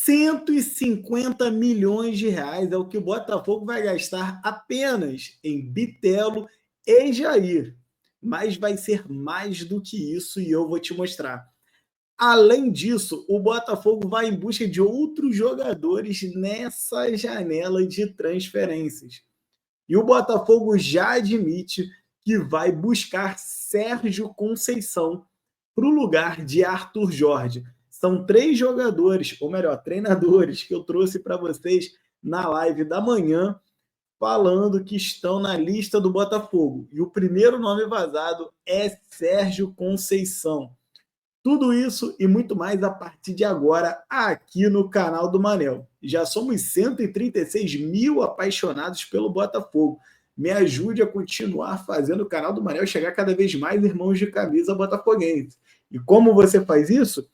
150 milhões de reais é o que o Botafogo vai gastar apenas em Bitelo e Jair. Mas vai ser mais do que isso e eu vou te mostrar. Além disso, o Botafogo vai em busca de outros jogadores nessa janela de transferências. E o Botafogo já admite que vai buscar Sérgio Conceição para o lugar de Arthur Jorge. São 3 jogadores, ou melhor, treinadores, que eu trouxe para vocês na live da manhã, falando que estão na lista do Botafogo. E o primeiro nome vazado é Sérgio Conceição. Tudo isso e muito mais a partir de agora aqui no canal do Manel. Já somos 136 mil apaixonados pelo Botafogo. Me ajude a continuar fazendo o canal do Manel chegar cada vez mais irmãos de camisa botafoguense. E como você faz isso?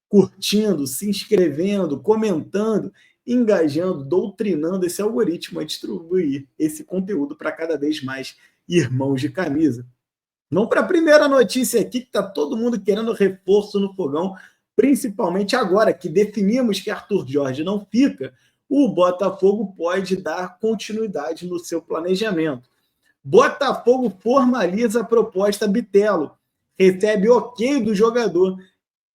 Curtindo, se inscrevendo, comentando, engajando, doutrinando esse algoritmo a distribuir esse conteúdo para cada vez mais irmãos de camisa. Vamos para a primeira notícia aqui, que está todo mundo querendo reforço no fogão, principalmente agora que definimos que Arthur Jorge não fica, o Botafogo pode dar continuidade no seu planejamento. Botafogo formaliza a proposta Bitelo, recebe ok do jogador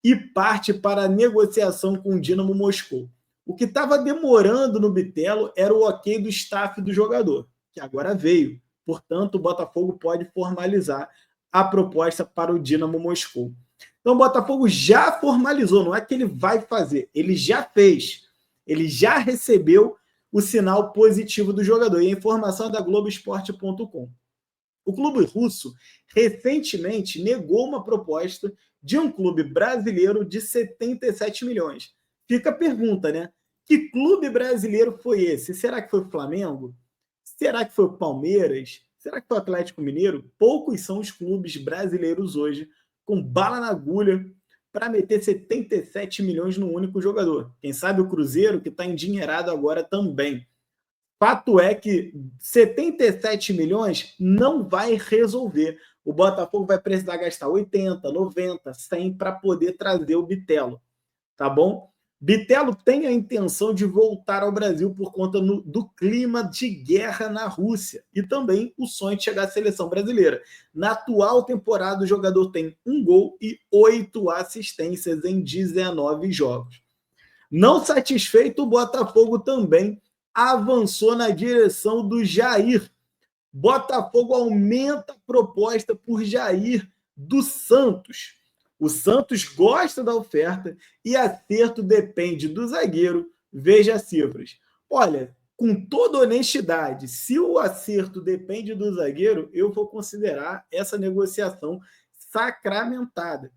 e parte para a negociação com o Dínamo Moscou. O que estava demorando no Bitelo era o ok do staff do jogador, que agora veio. Portanto, o Botafogo pode formalizar a proposta para o Dínamo Moscou. Então, o Botafogo já formalizou, não é que ele vai fazer, ele já fez. Ele já recebeu o sinal positivo do jogador. E a informação é da Globoesporte.com. O clube russo recentemente negou uma proposta de um clube brasileiro de 77 milhões. Fica a pergunta, né? Que clube brasileiro foi esse? Será que foi o Flamengo? Será que foi o Palmeiras? Será que foi o Atlético Mineiro? Poucos são os clubes brasileiros hoje com bala na agulha para meter 77 milhões num único jogador. Quem sabe o Cruzeiro, que está endinheirado agora também. Fato é que 77 milhões não vai resolver. O Botafogo vai precisar gastar 80, 90, 100 para poder trazer o Bitelo. Tá bom? Bitelo tem a intenção de voltar ao Brasil por conta do clima de guerra na Rússia e também o sonho de chegar à seleção brasileira. Na atual temporada, o jogador tem 1 gol e 8 assistências em 19 jogos. Não satisfeito, o Botafogo também avançou na direção do Jair. Botafogo aumenta a proposta por Jair do Santos. O Santos gosta da oferta e acerto depende do zagueiro. Veja as cifras. Olha, com toda honestidade, se o acerto depende do zagueiro, eu vou considerar essa negociação sacramentada.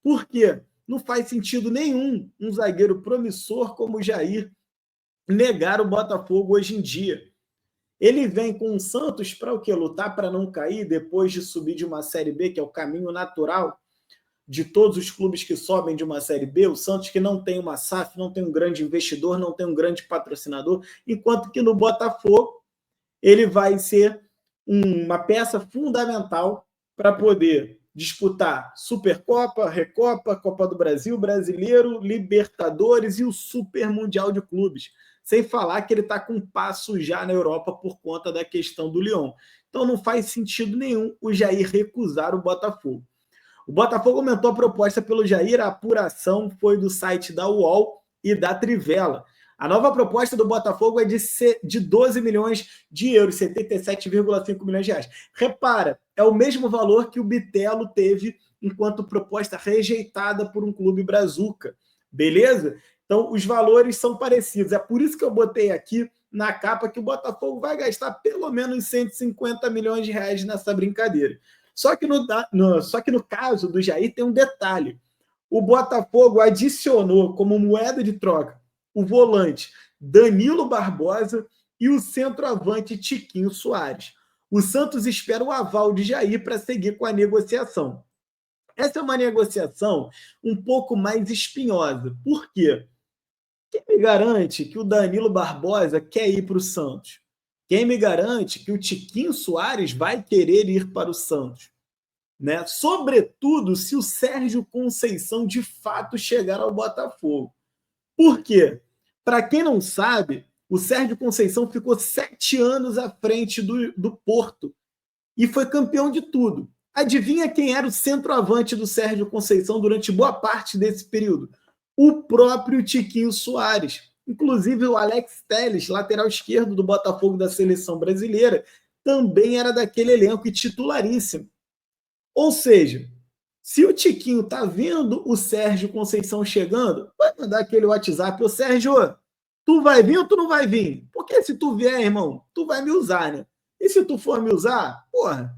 Por quê? Não faz sentido nenhum um zagueiro promissor como o Jair negar o Botafogo hoje em dia. Ele vem com o Santos para o quê? Lutar para não cair depois de subir de uma Série B, que é o caminho natural de todos os clubes que sobem de uma Série B, o Santos que não tem uma SAF, não tem um grande investidor, não tem um grande patrocinador, enquanto que no Botafogo ele vai ser uma peça fundamental para poder disputar Supercopa, Recopa, Copa do Brasil, Brasileiro, Libertadores e o Super Mundial de Clubes. Sem falar que ele está com passo já na Europa por conta da questão do Lyon. Então não faz sentido nenhum o Jair recusar o Botafogo. O Botafogo aumentou a proposta pelo Jair, a apuração foi do site da UOL e da Trivela. A nova proposta do Botafogo é de 12 milhões de euros, 77,5 milhões de reais. Repara, é o mesmo valor que o Bitelo teve enquanto proposta rejeitada por um clube brazuca. Beleza? Então, os valores são parecidos. É por isso que eu botei aqui na capa que o Botafogo vai gastar pelo menos 150 milhões de reais nessa brincadeira. Só que no caso do Jair tem um detalhe. O Botafogo adicionou como moeda de troca o volante Danilo Barbosa e o centroavante Tiquinho Soares. O Santos espera o aval de Jair para seguir com a negociação. Essa é uma negociação um pouco mais espinhosa. Por quê? Quem me garante que o Danilo Barbosa quer ir para o Santos? Quem me garante que o Tiquinho Soares vai querer ir para o Santos? Né? Sobretudo se o Sérgio Conceição de fato chegar ao Botafogo. Por quê? Para quem não sabe, o Sérgio Conceição ficou 7 anos à frente do Porto e foi campeão de tudo. Adivinha quem era o centroavante do Sérgio Conceição durante boa parte desse período? O próprio Tiquinho Soares. Inclusive, o Alex Telles, lateral esquerdo do Botafogo da seleção brasileira, também era daquele elenco e titularíssimo. Ou seja, se o Tiquinho tá vendo o Sérgio Conceição chegando, vai mandar aquele WhatsApp: ô Sérgio, tu vai vir ou tu não vai vir? Porque se tu vier, irmão, tu vai me usar, né? E se tu for me usar, porra,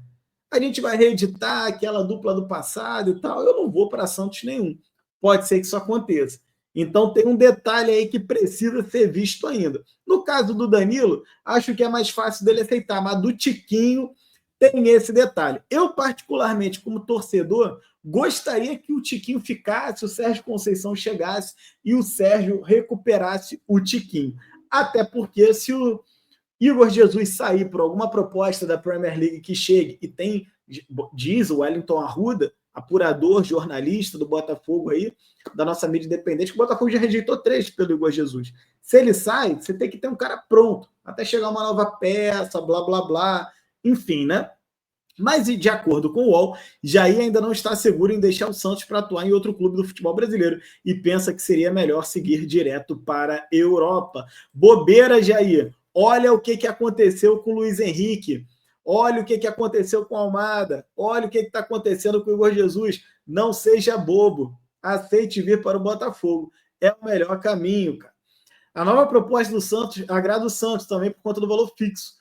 a gente vai reeditar aquela dupla do passado e tal. Eu não vou para Santos nenhum. Pode ser que isso aconteça. Então tem um detalhe aí que precisa ser visto ainda. No caso do Danilo, acho que é mais fácil dele aceitar, mas do Tiquinho tem esse detalhe. Eu, particularmente, como torcedor, gostaria que o Tiquinho ficasse, o Sérgio Conceição chegasse e o Sérgio recuperasse o Tiquinho. Até porque se o Igor Jesus sair por alguma proposta da Premier League que chegue e tem, diz o Wellington Arruda, apurador, jornalista do Botafogo aí, da nossa mídia independente, que o Botafogo já rejeitou 3 pelo Igor Jesus. Se ele sai, você tem que ter um cara pronto, até chegar uma nova peça, blá, blá, blá, enfim, né? Mas, de acordo com o UOL, Jair ainda não está seguro em deixar o Santos para atuar em outro clube do futebol brasileiro e pensa que seria melhor seguir direto para a Europa. Bobeira, Jair. Olha o que aconteceu com o Luiz Henrique. Olha o que aconteceu com o Almada. Olha o que está acontecendo com o Igor Jesus. Não seja bobo. Aceite vir para o Botafogo. É o melhor caminho, cara. A nova proposta do Santos agrada o Santos também por conta do valor fixo.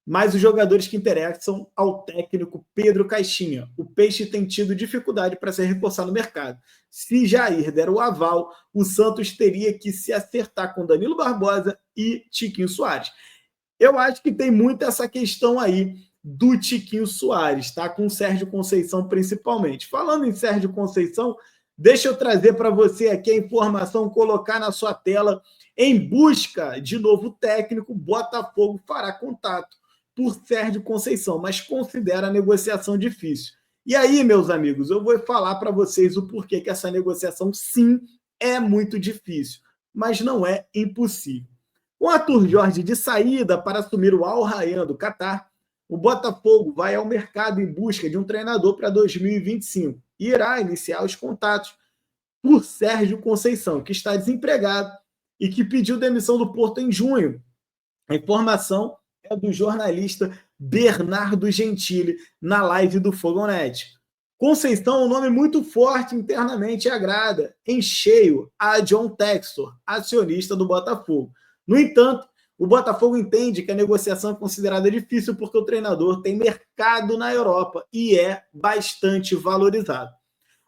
Mas os jogadores que interessam ao técnico Pedro Caixinha. O Peixe tem tido dificuldade para se reforçar no mercado. Se Jair der o aval, o Santos teria que se acertar com Danilo Barbosa e Tiquinho Soares. Eu acho que tem muito essa questão aí do Tiquinho Soares, tá? Com o Sérgio Conceição principalmente. Falando em Sérgio Conceição, deixa eu trazer para você aqui a informação, colocar na sua tela. Em busca de novo técnico, Botafogo fará contato por Sérgio Conceição, mas considera a negociação difícil. E aí, meus amigos, eu vou falar para vocês o porquê que essa negociação, sim, é muito difícil, mas não é impossível. Com Arthur Jorge de saída para assumir o Al Rayyan do Catar, o Botafogo vai ao mercado em busca de um treinador para 2025 e irá iniciar os contatos por Sérgio Conceição, que está desempregado e que pediu demissão do Porto em junho. A informação é do jornalista Bernardo Gentili na live do Fogonete. Conceição é um nome muito forte internamente e agrada em cheio a John Textor, acionista do Botafogo. No entanto, o Botafogo entende que a negociação é considerada difícil porque o treinador tem mercado na Europa e é bastante valorizado.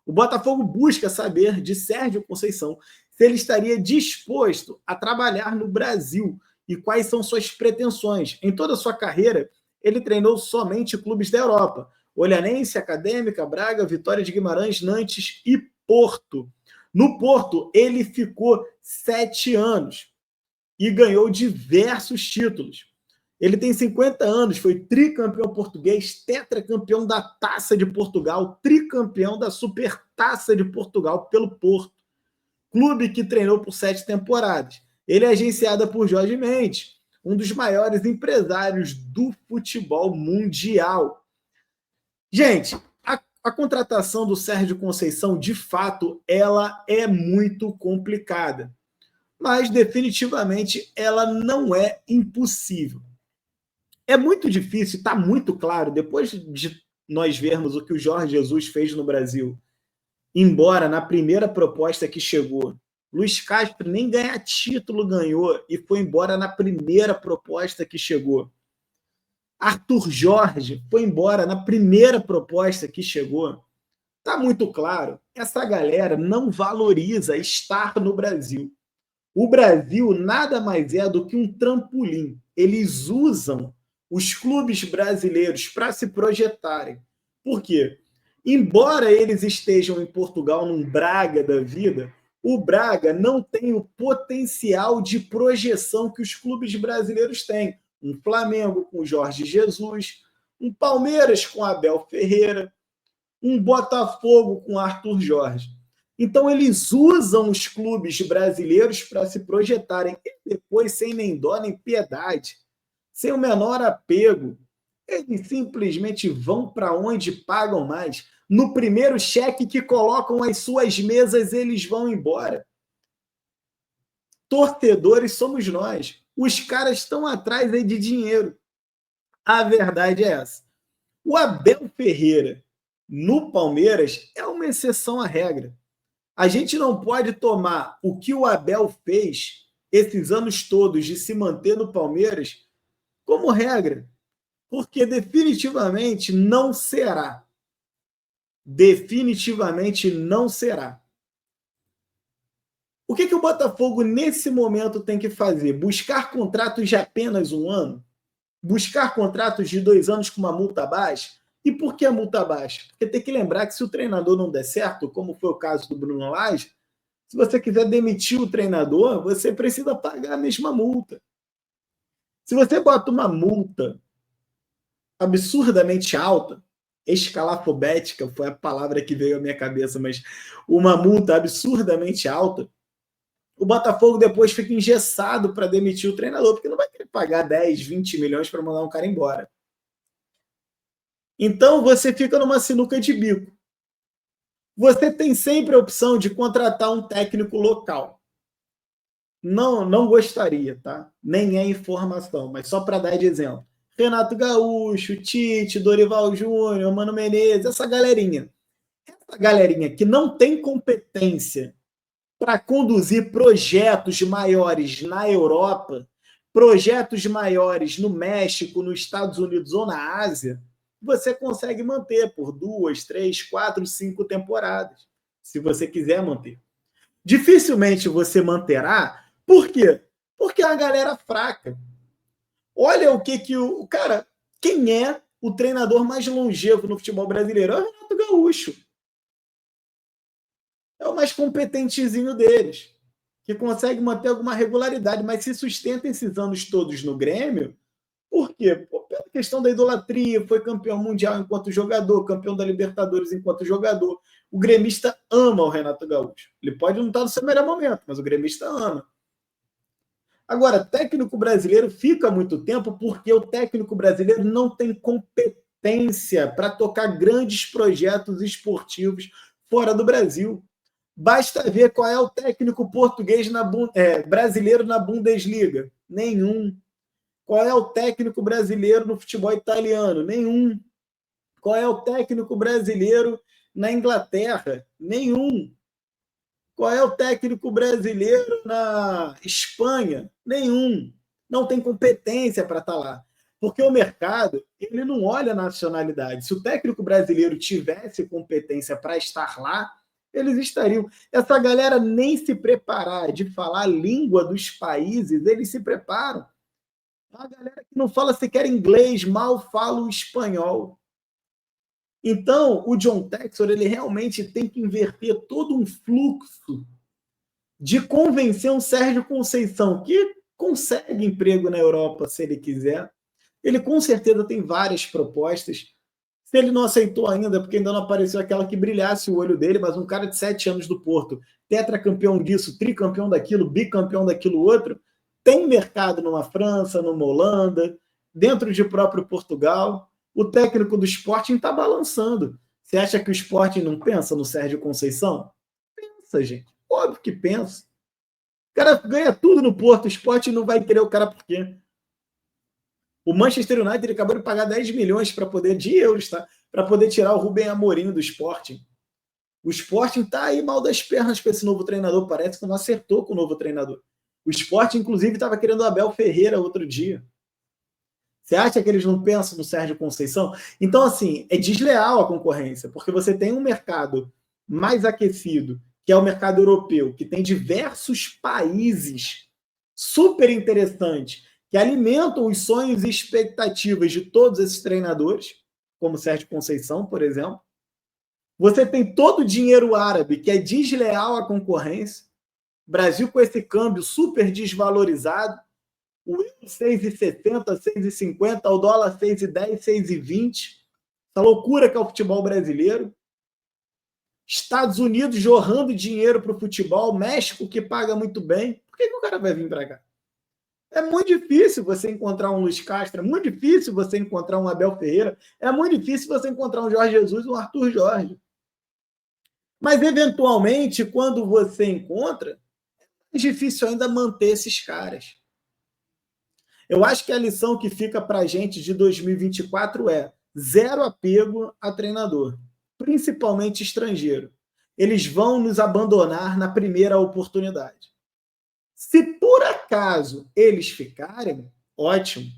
O Botafogo busca saber de Sérgio Conceição se ele estaria disposto a trabalhar no Brasil e quais são suas pretensões. Em toda a sua carreira, ele treinou somente clubes da Europa: Olhanense, Acadêmica, Braga, Vitória de Guimarães, Nantes e Porto. No Porto, ele ficou 7 anos e ganhou diversos títulos. Ele tem 50 anos, foi tricampeão português, tetracampeão da Taça de Portugal, tricampeão da Supertaça de Portugal pelo Porto. Clube que treinou por 7 temporadas. Ele é agenciado por Jorge Mendes, um dos maiores empresários do futebol mundial. Gente, a contratação do Sérgio Conceição, de fato, ela é muito complicada. Mas, definitivamente, ela não é impossível. É muito difícil, está muito claro, depois de nós vermos o que o Jorge Jesus fez no Brasil, embora na primeira proposta que chegou, Luiz Castro nem ganhar título ganhou e foi embora na primeira proposta que chegou. Arthur Jorge foi embora na primeira proposta que chegou. Está muito claro, essa galera não valoriza estar no Brasil. O Brasil nada mais é do que um trampolim. Eles usam os clubes brasileiros para se projetarem. Por quê? Embora eles estejam em Portugal, num Braga da vida, o Braga não tem o potencial de projeção que os clubes brasileiros têm. Um Flamengo com Jorge Jesus, um Palmeiras com Abel Ferreira, um Botafogo com Arthur Jorge. Então, eles usam os clubes brasileiros para se projetarem. E depois, sem nem dó nem piedade, sem o menor apego, eles simplesmente vão para onde pagam mais. No primeiro cheque que colocam às suas mesas, eles vão embora. Torcedores somos nós. Os caras estão atrás aí de dinheiro. A verdade é essa. O Abel Ferreira, no Palmeiras, é uma exceção à regra. A gente não pode tomar o que o Abel fez esses anos todos de se manter no Palmeiras como regra, porque definitivamente não será. Definitivamente não será. O que o Botafogo, nesse momento, tem que fazer? Buscar contratos de apenas 1 ano? Buscar contratos de 2 anos com uma multa baixa? E por que a multa baixa? Porque tem que lembrar que se o treinador não der certo, como foi o caso do Bruno Lage, se você quiser demitir o treinador, você precisa pagar a mesma multa. Se você bota uma multa absurdamente alta, escalafobética foi a palavra que veio à minha cabeça, mas uma multa absurdamente alta, o Botafogo depois fica engessado para demitir o treinador, porque não vai querer pagar 10, 20 milhões para mandar um cara embora. Então você fica numa sinuca de bico. Você tem sempre a opção de contratar um técnico local. Não gostaria, tá? Nem é informação, mas só para dar de exemplo. Renato Gaúcho, Tite, Dorival Júnior, Mano Menezes, essa galerinha. Essa galerinha que não tem competência para conduzir projetos maiores na Europa, projetos maiores no México, nos Estados Unidos ou na Ásia, você consegue manter por 2, 3, 4, 5 temporadas, se você quiser manter. Dificilmente você manterá. Por quê? Porque é uma galera fraca. Olha o que o cara... Quem é o treinador mais longevo no futebol brasileiro? É o Renato Gaúcho. É o mais competentezinho deles, que consegue manter alguma regularidade, mas se sustenta esses anos todos no Grêmio, por quê? Pela questão da idolatria, foi campeão mundial enquanto jogador, campeão da Libertadores enquanto jogador. O gremista ama o Renato Gaúcho. Ele pode não estar no seu melhor momento, mas o gremista ama. Agora, técnico brasileiro fica muito tempo porque o técnico brasileiro não tem competência para tocar grandes projetos esportivos fora do Brasil. Basta ver qual é o técnico português brasileiro na Bundesliga. Nenhum. Qual é o técnico brasileiro no futebol italiano? Nenhum. Qual é o técnico brasileiro na Inglaterra? Nenhum. Qual é o técnico brasileiro na Espanha? Nenhum. Não tem competência para estar lá. Porque o mercado, ele não olha a nacionalidade. Se o técnico brasileiro tivesse competência para estar lá, eles estariam. Essa galera nem se preparar de falar a língua dos países, eles se preparam. A galera que não fala sequer inglês, mal fala o espanhol. Então, o John Textor, ele realmente tem que inverter todo um fluxo de convencer um Sérgio Conceição, que consegue emprego na Europa se ele quiser. Ele com certeza tem várias propostas. Se ele não aceitou ainda, porque ainda não apareceu aquela que brilhasse o olho dele, mas um cara de 7 anos do Porto, tetracampeão disso, tricampeão daquilo, bicampeão daquilo outro, tem mercado numa França, numa Holanda, dentro de próprio Portugal. O técnico do Sporting está balançando. Você acha que o Sporting não pensa no Sérgio Conceição? Pensa, gente. Óbvio que pensa. O cara ganha tudo no Porto, o Sporting não vai querer o cara por quê? O Manchester United ele acabou de pagar 10 milhões de euros, tá? Para poder tirar o Rubem Amorim do Sporting. O Sporting está aí mal das pernas com esse novo treinador. Parece que não acertou com o novo treinador. O Sporting, inclusive, estava querendo o Abel Ferreira outro dia. Você acha que eles não pensam no Sérgio Conceição? Então, assim, é desleal a concorrência, porque você tem um mercado mais aquecido, que é o mercado europeu, que tem diversos países super interessantes, que alimentam os sonhos e expectativas de todos esses treinadores, como Sérgio Conceição, por exemplo. Você tem todo o dinheiro árabe, que é desleal à concorrência. Brasil com esse câmbio super desvalorizado, o euro 6,70, 6,50, o dólar 6,10, 6,20. Essa loucura que é o futebol brasileiro. Estados Unidos jorrando dinheiro para o futebol, México que paga muito bem. Por que o cara vai vir para cá? É muito difícil você encontrar um Luiz Castro, é muito difícil você encontrar um Abel Ferreira, é muito difícil você encontrar um Jorge Jesus, um Arthur Jorge. Mas, eventualmente, quando você encontra, é difícil ainda manter esses caras. Eu acho que a lição que fica para a gente de 2024 é zero apego a treinador, principalmente estrangeiro. Eles vão nos abandonar na primeira oportunidade. Se por acaso eles ficarem, ótimo.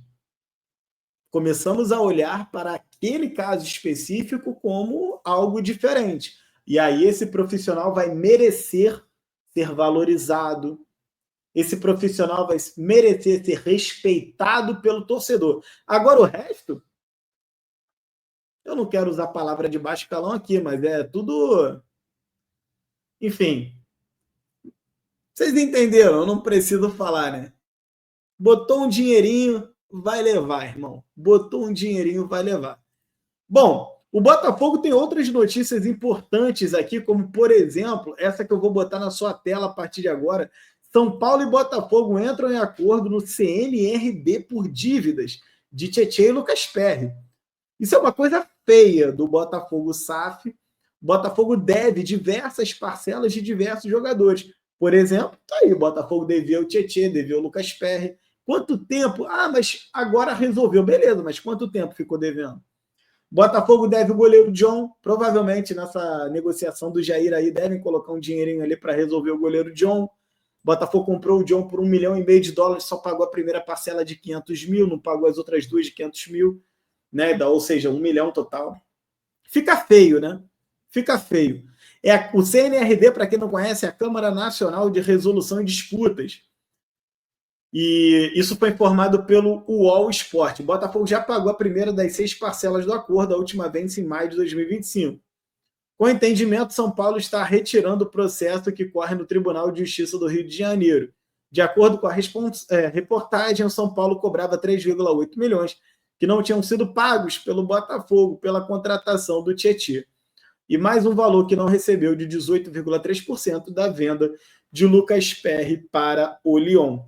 Começamos a olhar para aquele caso específico como algo diferente. E aí esse profissional vai merecer ser valorizado, esse profissional vai merecer ser respeitado pelo torcedor. Agora, o resto, eu não quero usar a palavra de baixo calão aqui, mas é tudo... Enfim, vocês entenderam, eu não preciso falar, né? Botou um dinheirinho, vai levar, irmão. Botou um dinheirinho, vai levar. Bom, o Botafogo tem outras notícias importantes aqui, como, por exemplo, essa que eu vou botar na sua tela a partir de agora. São Paulo e Botafogo entram em acordo no CNRB por dívidas de Tietê e Lucas Perry. Isso é uma coisa feia do Botafogo SAF. O Botafogo deve diversas parcelas de diversos jogadores. Por exemplo, tá aí, o Botafogo devia o Tietê, devia o Lucas Perry. Quanto tempo? Ah, mas agora resolveu. Beleza, mas quanto tempo ficou devendo? Botafogo deve o goleiro John, provavelmente nessa negociação do Jair aí devem colocar um dinheirinho ali para resolver o goleiro John. Botafogo comprou o John por $1,5 milhão, só pagou a primeira parcela de 500 mil, não pagou as outras duas de 500 mil, né? Ou seja, 1 milhão total. Fica feio, né? Fica feio. O CNRD, para quem não conhece, é a Câmara Nacional de Resolução de Disputas. E isso foi informado pelo UOL Esporte. O Botafogo já pagou a primeira das 6 parcelas do acordo, a última vence em maio de 2025. Com entendimento, São Paulo está retirando o processo que corre no Tribunal de Justiça do Rio de Janeiro. De acordo com a reportagem, o São Paulo cobrava 3,8 milhões que não tinham sido pagos pelo Botafogo pela contratação do Tietê. E mais um valor que não recebeu de 18,3% da venda de Lucas Perry para o Lyon.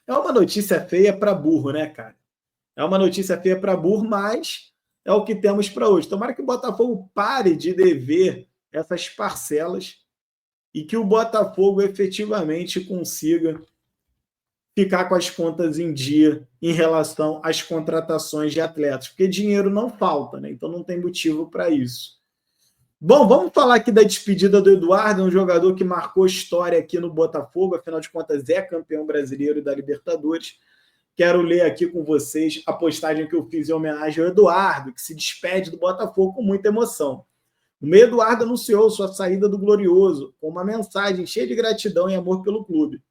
É uma notícia feia para burro, né, cara? É uma notícia feia para burro, mas é o que temos para hoje. Tomara que o Botafogo pare de dever essas parcelas e que o Botafogo efetivamente consiga ficar com as contas em dia em relação às contratações de atletas, porque dinheiro não falta, né? Então não tem motivo para isso. Bom, vamos falar aqui da despedida do Eduardo, um jogador que marcou história aqui no Botafogo, afinal de contas é campeão brasileiro da Libertadores. Quero ler aqui com vocês a postagem que eu fiz em homenagem ao Eduardo, que se despede do Botafogo com muita emoção. O meio Eduardo anunciou sua saída do Glorioso com uma mensagem cheia de gratidão e amor pelo clube.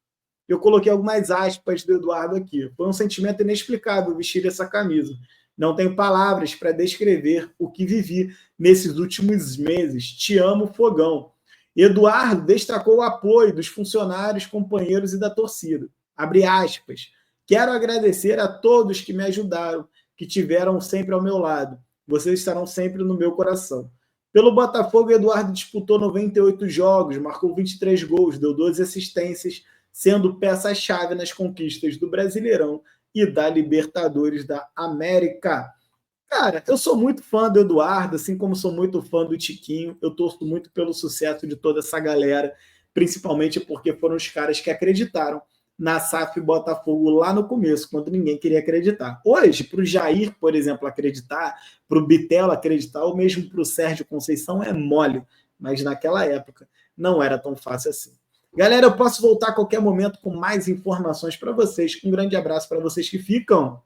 Eu coloquei algumas aspas do Eduardo aqui. Foi um sentimento inexplicável vestir essa camisa. Não tenho palavras para descrever o que vivi nesses últimos meses. Te amo, Fogão. Eduardo destacou o apoio dos funcionários, companheiros e da torcida. Abre aspas. Quero agradecer a todos que me ajudaram, que tiveram sempre ao meu lado. Vocês estarão sempre no meu coração. Pelo Botafogo, Eduardo disputou 98 jogos, marcou 23 gols, deu 12 assistências, sendo peça-chave nas conquistas do Brasileirão e da Libertadores da América. Cara, eu sou muito fã do Eduardo, assim como sou muito fã do Tiquinho. Eu torço muito pelo sucesso de toda essa galera, principalmente porque foram os caras que acreditaram na SAF Botafogo lá no começo, quando ninguém queria acreditar. Hoje, para o Jair, por exemplo, acreditar, para o Bitelo acreditar, ou mesmo para o Sérgio Conceição, é mole. Mas naquela época não era tão fácil assim. Galera, eu posso voltar a qualquer momento com mais informações para vocês. Um grande abraço para vocês que ficam.